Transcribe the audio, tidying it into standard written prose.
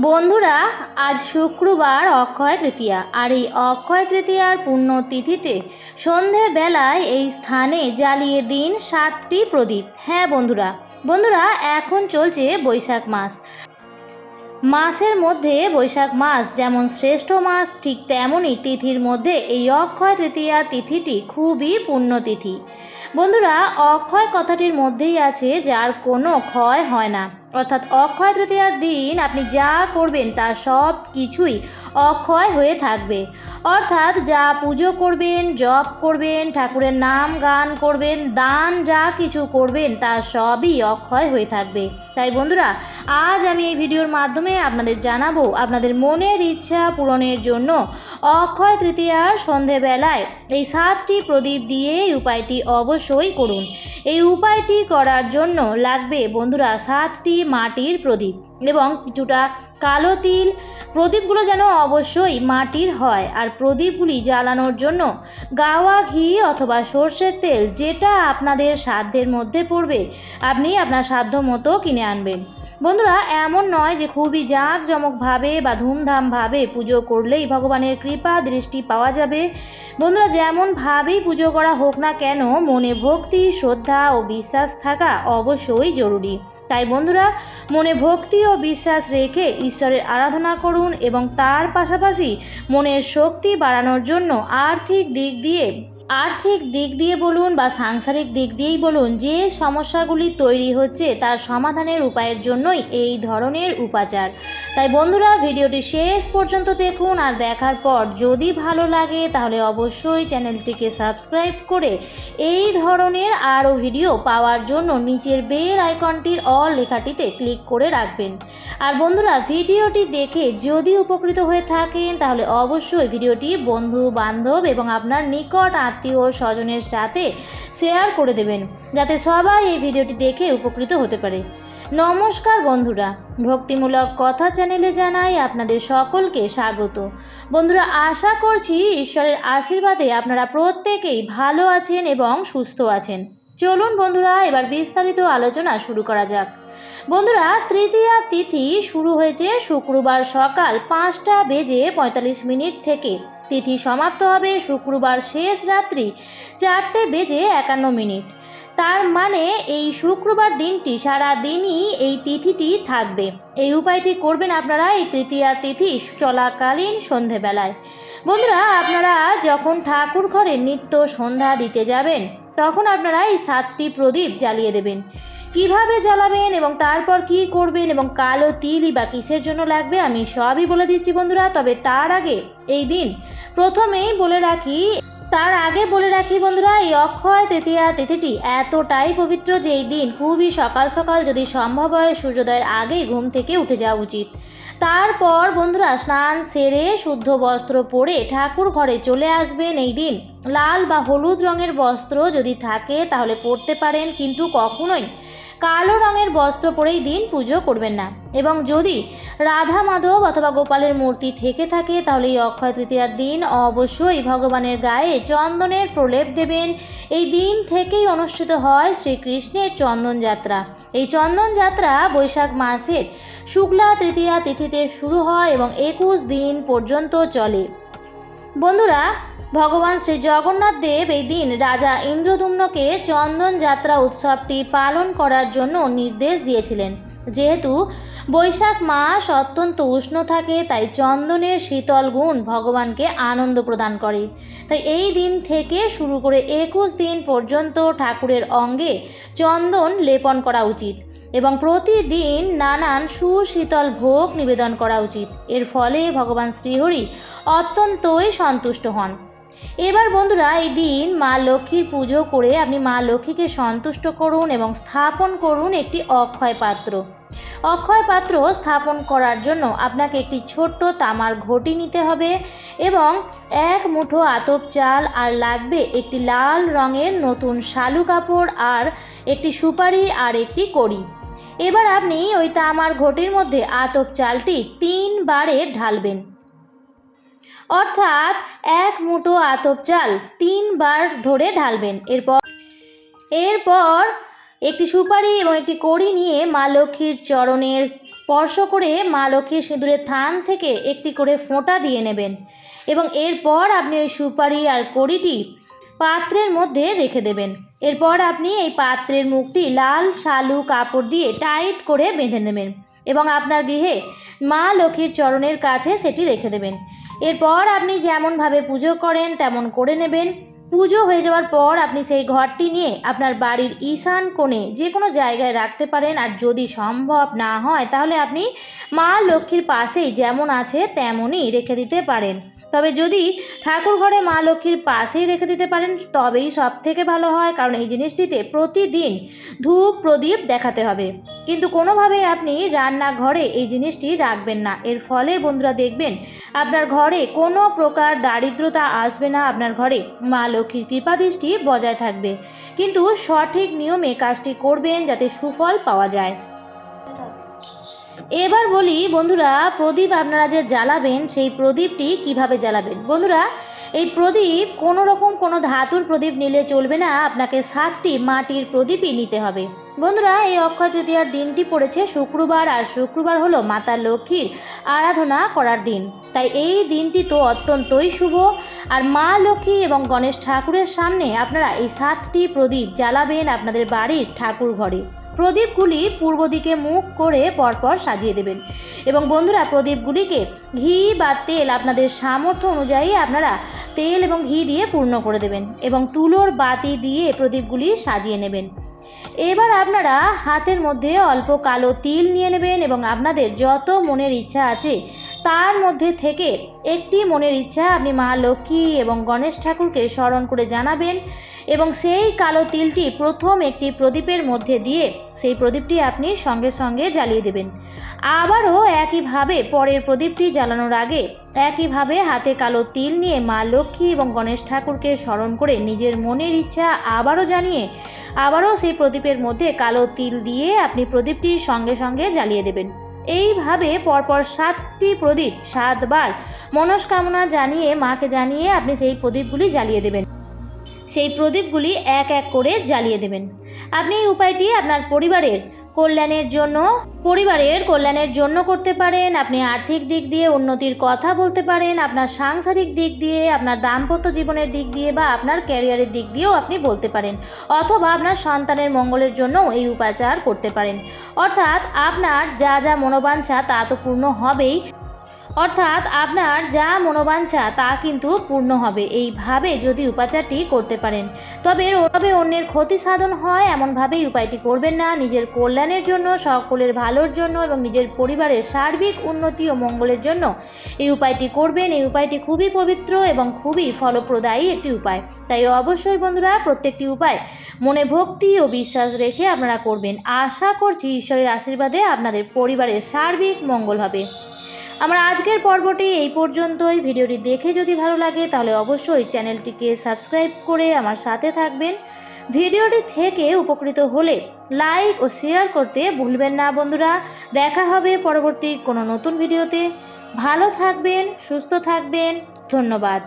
বন্ধুরা, আজ শুক্রবার অক্ষয় তৃতীয়া। আর এই অক্ষয় তৃতীয়ার পুণ্যতিথিতে সন্ধেবেলায় এই স্থানে জ্বালিয়ে দিন 7টি প্রদীপ। হ্যাঁ বন্ধুরা, এখন চলছে বৈশাখ মাস। মাসের মধ্যে বৈশাখ মাস যেমন শ্রেষ্ঠ মাস, ঠিক তেমনই তিথির মধ্যে এই অক্ষয় তৃতীয়া তিথিটি খুবই পুণ্যতিথি। বন্ধুরা, অক্ষয় কথাটির মধ্যেই আছে যার কোনো ক্ষয় হয় না, অর্থাৎ অক্ষয় তৃতীয়ার দিন আপনি যা করবেন তার সব কিছুই অক্ষয় হয়ে থাকবে। অর্থাৎ যা পুজো করবেন, জপ করবেন, ঠাকুরের নাম গান করবেন, দান যা কিছু করবেন তার সবই অক্ষয় হয়ে থাকবে। তাই বন্ধুরা, আজ আমি এই ভিডিওর মাধ্যমে আপনাদের জানাবো আপনাদের মনের ইচ্ছা পূরণের জন্য অক্ষয় তৃতীয়ার সন্ধেবেলায় এই 7টি প্রদীপ দিয়ে এই উপায়টি অবশ্যই করুন। এই উপায়টি করার জন্য লাগবে বন্ধুরা 7টি মাটির প্রদীপ এবং কিছুটা কালো তিল। প্রদীপগুলো যেন অবশ্যই মাটির হয়। আর প্রদীপগুলি জ্বালানোর জন্য গাওয়া ঘি অথবা সর্ষের তেল, যেটা আপনাদের সাধ্যের মধ্যে পড়বে, আপনি আপনার সাধ্য মতো কিনে আনবেন। বন্ধুরা, এমন নয় যে খুবই জাঁকজমকভাবে বা ধুমধামভাবে পুজো করলেই ভগবানের কৃপা দৃষ্টি পাওয়া যাবে। বন্ধুরা, যেমনভাবেই পুজো করা হোক না কেন, মনে ভক্তি, শ্রদ্ধা ও বিশ্বাস থাকা অবশ্যই জরুরি। তাই বন্ধুরা, মনে ভক্তি ও বিশ্বাস রেখে ঈশ্বরের আরাধনা করুন এবং তার পাশাপাশি মনের শক্তি বাড়ানোর জন্য আর্থিক দিক দিয়ে বলুন বা সাংসারিক দিক দিয়েই বলুন, যে সমস্যাগুলি তৈরি হচ্ছে তার সমাধানের উপায়ের জন্যই এই ধরনের উপাচার। তাই বন্ধুরা, ভিডিওটি শেষ পর্যন্ত দেখুন। আর দেখার পর যদি ভালো লাগে তাহলে অবশ্যই চ্যানেলটিকে সাবস্ক্রাইব করে এই ধরনের আরও ভিডিও পাওয়ার জন্য নিচের বেল আইকনটির অল লেখাটিতে ক্লিক করে রাখবেন। আর বন্ধুরা, ভিডিওটি দেখে যদি উপকৃত হয়ে থাকেন তাহলে অবশ্যই ভিডিওটি বন্ধু বান্ধব এবং আপনার নিকট আত্মীয় স্বজনের সাথে শেয়ার করে দেবেন, যাতে সবাই এই ভিডিওটি দেখে উপকৃত হতে পারে। নমস্কার বন্ধুরা, ভক্তিমূলক কথা চ্যানেলে জানাই আপনাদের সকলকে স্বাগত। বন্ধুরা, আশা করছি ঈশ্বরের আশীর্বাদে আপনারা প্রত্যেকেই ভালো আছেন এবং সুস্থ আছেন। চলুন বন্ধুরা, এবার বিস্তারিত আলোচনা শুরু করা যাক। বন্ধুরা, তৃতীয়া তিথি শুরু হয়েছে শুক্রবার সকাল 5:45 থেকে। তিথি সমাপ্ত হবে শুক্রবার শেষ রাত্রি 4:51। তার মানে এই শুক্রবার দিনটি সারা দিনই এই তিথিটি থাকবে। এই উপায়টি করবেন আপনারা এই তৃতীয়া তিথি চলাকালীন সন্ধেবেলায়। বন্ধুরা, আপনারা যখন ঠাকুর ঘরে নিত্য সন্ধ্যা দিতে যাবেন তখন আপনারা এই 7টি প্রদীপ জ্বালিয়ে দেবেন। কিভাবে জ্বালাবেন এবং তারপর কি করবেন এবং কালো তিলই বা কিসের জন্য লাগবে আমি সবই বলে দিচ্ছি বন্ধুরা। তবে তার আগে বলে রাখি বন্ধুরা, এই অক্ষয় তৃতীয়া তিথিটি এতটাই পবিত্র যে এই দিন খুবই সকাল সকাল, যদি সম্ভব হয় সূর্যোদয়ের আগেই ঘুম থেকে উঠে যাওয়া উচিত। তারপর বন্ধুরা স্নান সেরে শুদ্ধ বস্ত্র পরে ঠাকুর ঘরে চলে আসবেন। এই দিন লাল বা হলুদ রঙের বস্ত্র যদি থাকে তাহলে পরতে পারেন, কিন্তু কখনোই কালো রঙের বস্ত্র পরেই দিন পুজো করবেন না। এবং যদি রাধা মাধব অথবা গোপালের মূর্তি থেকে থাকে তাহলে এই অক্ষয় তৃতীয়ার দিন অবশ্যই ভগবানের গায়ে চন্দনের প্রলেপ দেবেন। এই দিন থেকেই অনুষ্ঠিত হয় শ্রীকৃষ্ণের চন্দন যাত্রা। এই চন্দন যাত্রা বৈশাখ মাসের শুক্লা তৃতীয়া তিথিতে শুরু হয় এবং 21 দিন পর্যন্ত চলে। বন্ধুরা, ভগবান শ্রী জগন্নাথ দেব এই দিন রাজা ইন্দ্রদ্যুম্নকে চন্দন যাত্রা উৎসবটি পালন করার জন্য নির্দেশ দিয়েছিলেন। যেহেতু বৈশাখ মাস অত্যন্ত উষ্ণ থাকে, তাই চন্দনের শীতল গুণ ভগবানকে আনন্দ প্রদান করে। তাই এই দিন থেকে শুরু করে 21 দিন পর্যন্ত ঠাকুরের অঙ্গে চন্দন লেপন করা উচিত এবং প্রতিদিন নানান সুশীতল ভোগ নিবেদন করা উচিত। এর ফলে ভগবান শ্রীহরি অত্যন্তই সন্তুষ্ট হন। এবার বন্ধুরা, এই দিন মা লক্ষ্মীর পুজো করে আপনি মা লক্ষ্মীকে সন্তুষ্ট করুন এবং স্থাপন করুন একটি অক্ষয় পাত্র। অক্ষয় পাত্র স্থাপন করার জন্য আপনাকে একটি ছোট্ট তামার ঘটি নিতে হবে এবং 1 মুঠো আতপ চাল, আর লাগবে একটি লাল রঙের নতুন শালু কাপড়, আর একটি সুপারি আর একটি কড়ি। এবার আপনি ওই তামার ঘটির মধ্যে আতপ চালটি 3 বারে ঢালবেন। অর্থাৎ 1 মুঠো আতপ চাল 3 বার ধরে ঢালবেন। এরপর একটি সুপারি এবং একটি কড়ি নিয়ে মা লক্ষ্মীর চরণের স্পর্শ করে মা লক্ষ্মীর সিঁদুরের থান থেকে একটি করে ফোঁটা দিয়ে নেবেন এবং এরপর আপনি ওই সুপারি আর কড়িটি পাত্রের মধ্যে রেখে দেবেন। এরপর আপনি এই পাত্রের মুখটি লাল শালু কাপড় দিয়ে টাইট করে বেঁধে নেবেন এবং আপনার গৃহে মা লক্ষ্মীর চরণের কাছে সেটি রেখে দেবেন। এরপর আপনি যেমনভাবে পুজো করেন তেমন করে নেবেন। পুজো হয়ে যাওয়ার পর আপনি সেই ঘরটি নিয়ে আপনার বাড়ির ঈশান কোণে যে কোনো জায়গায় রাখতে পারেন, আর যদি সম্ভব না হয় তাহলে আপনি মা লক্ষ্মীর পাশেই যেমন আছে তেমনই রেখে দিতে পারেন। তবে যদি ঠাকুর ঘরে মা লক্ষ্মীর পাশেই রেখে দিতে পারেন তবেই সব থেকে ভালো হয়, কারণ এই জিনিসটিতে প্রতিদিন ধূপ প্রদীপ দেখাতে হবে। কিন্তু কোনোভাবেই আপনি রান্নাঘরে এই জিনিসটি রাখবেন না। এর ফলে বন্ধুরা দেখবেন আপনার ঘরে কোনো প্রকার দারিদ্রতা আসবে না, আপনার ঘরে মা লক্ষ্মীর কৃপাদৃষ্টি বজায় থাকবে। কিন্তু সঠিক নিয়মে কাজটি করবেন যাতে সুফল পাওয়া যায়। এবার বলি বন্ধুরা, প্রদীপ আপনারা যে জ্বালাবেন সেই প্রদীপটি কিভাবে জ্বালাবেন। বন্ধুরা, এই প্রদীপ কোনো রকম কোনো ধাতুর প্রদীপ নিলে চলবে না, আপনাকে 7টি মাটির প্রদীপই নিতে হবে। বন্ধুরা, এই অক্ষয় তৃতীয়ার দিনটি পড়েছে শুক্রবার, আর শুক্রবার হলো মাতা লক্ষ্মীর আরাধনা করার দিন। তাই এই দিনটি তো অত্যন্তই শুভ। আর মা লক্ষ্মী এবং গণেশ ঠাকুরের সামনে আপনারা এই 7টি প্রদীপ জ্বালাবেন আপনাদের বাড়ির ঠাকুর ঘরে। প্রদীপগুলি পূর্ব দিকে মুখ করে পরপর সাজিয়ে দেবেন এবং বন্ধুরা প্রদীপগুলিকে ঘি বা তেল আপনাদের সামর্থ্য অনুযায়ী আপনারা তেল এবং ঘি দিয়ে পূর্ণ করে দেবেন এবং তুলোর বাতি দিয়ে প্রদীপগুলি সাজিয়ে নেবেন। এবার আপনারা হাতের মধ্যে অল্প কালো তিল নিয়ে নেবেন এবং আপনাদের যত মনের ইচ্ছা আছে তার মধ্যে থেকে একটি মনের ইচ্ছা আপনি মা লক্ষ্মী এবং গণেশ ঠাকুরকে স্মরণ করে জানাবেন এবং সেই কালো তিলটি প্রথম একটি প্রদীপের মধ্যে দিয়ে সেই প্রদীপটি আপনি সঙ্গে সঙ্গে জ্বালিয়ে দেবেন। আবারও একইভাবে পরের প্রদীপটি জ্বালানোর আগে একইভাবে হাতে কালো তিল নিয়ে মা লক্ষ্মী এবং গণেশ ঠাকুরকে স্মরণ করে নিজের মনের ইচ্ছা আবারও জানিয়ে আবারও সেই প্রদীপের মধ্যে কালো তিল দিয়ে আপনি প্রদীপটি সঙ্গে সঙ্গে জ্বালিয়ে দেবেন। এইভাবে পরপর 7টি প্রদীপ 7 বার মনস্কামনা জানিয়ে মাকে জানিয়ে আপনি সেই প্রদীপগুলি জ্বালিয়ে দেবেন। সেই প্রদীপগুলি এক এক করে জ্বালিয়ে দেবেন। আপনি এই উপায়টি আপনার পরিবারের কল্যাণের জন্য করতে পারেন। আপনি আর্থিক দিক দিয়ে উন্নতির কথা বলতে পারেন, আপনার সাংসারিক দিক দিয়ে, আপনার দাম্পত্য জীবনের দিক দিয়ে বা আপনার ক্যারিয়ারের দিক দিয়েও আপনি বলতে পারেন, অথবা আপনার সন্তানের মঙ্গলের জন্য এই উপাচার করতে পারেন। অর্থাৎ আপনার যা যা মনোবাঞ্ছা তা তো পূর্ণ হবেই, তা কিন্তু পূর্ণ হবে এইভাবে যদি উপাচারটি করতে পারেন। তবে অন্যের ক্ষতি সাধন হয় এমনভাবেই উপায়টি করবেন না। নিজের কল্যাণের জন্য, সকলের ভালোর জন্য এবং নিজের পরিবারের সার্বিক উন্নতি ও মঙ্গলের জন্য এই উপায়টি করবেন। এই উপায়টি খুবই পবিত্র এবং খুবই ফলপ্রদায়ী একটি উপায়। তাই অবশ্যই বন্ধুরা প্রত্যেকটি উপায় মনে ভক্তি ও বিশ্বাস রেখে আপনারা করবেন। আশা করছি ঈশ্বরের আশীর্বাদে আপনাদের পরিবারের সার্বিক মঙ্গল হবে। আমার আজকের পর্বটি এই পর্যন্তই। ভিডিওটি দেখে যদি ভালো লাগে তাহলে অবশ্যই চ্যানেলটিকে সাবস্ক্রাইব করে আমার সাথে থাকবেন। ভিডিওটি থেকে উপকৃত হলে লাইক ও শেয়ার করতে ভুলবেন না বন্ধুরা। দেখা হবে পরবর্তী কোনো নতুন ভিডিওতে। ভালো থাকবেন, সুস্থ থাকবেন। ধন্যবাদ।